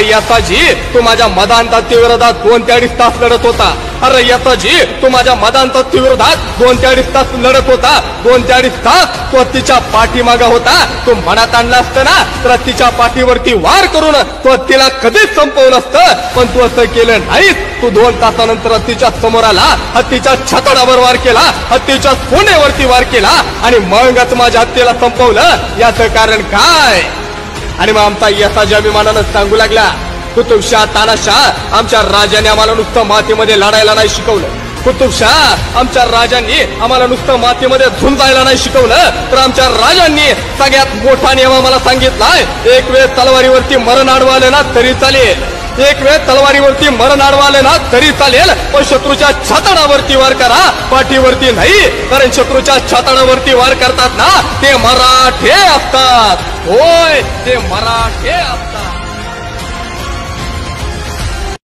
याताजी तू माझ्या मदांतात्ती विरोधात 2 ते 2.5 तास लढत होता. अरे याताजी तू माझ्या मदांतात्ती विरोधात 2 ते 2.5 तास लढत होता. 2 ते 2.5 तास तो तिच्या पाठीमागा होता. तू मनात आणला असतं ना तर तिच्या पाठीवरती वार करून तो तिला कधीच संपवलं असतं. पण तू असं केलं नाहीस. तू 2 तासानंतर हत्तीच्या समोर आला, हत्तीच्या छातडावर वार केला, हत्तीच्या सोन्यावरती वार केला आणि मगच माझ्या हत्तीला संपवलं. याचं कारण काय? आणि मग आमचा याताजी अभिमानानं सांगू लागला, कुतुबशाह तानाशाह आमच्या राजाने आम्हाला नुसतं मातीमध्ये लढायला नाही शिकवलं. कुतुबशाह आमच्या राजांनी आम्हाला नुसतं मातीमध्ये झुंजायला नाही शिकवलं, तर आमच्या राजांनी सगळ्यात मोठा नियम आम्हाला सांगितलाय. एक वेळ तलवारीवरती मरण आडवाले ना तरी चालेल, एक वेळ तलवारीवरती मरण आडवाले ना तरी चालेल, पण शत्रूच्या छातडावरती वार करा, पाठीवरती नाही. कारण शत्रूच्या छातडावरती वार करतात ना ते मराठे असतात. होय, ते मराठे असतात.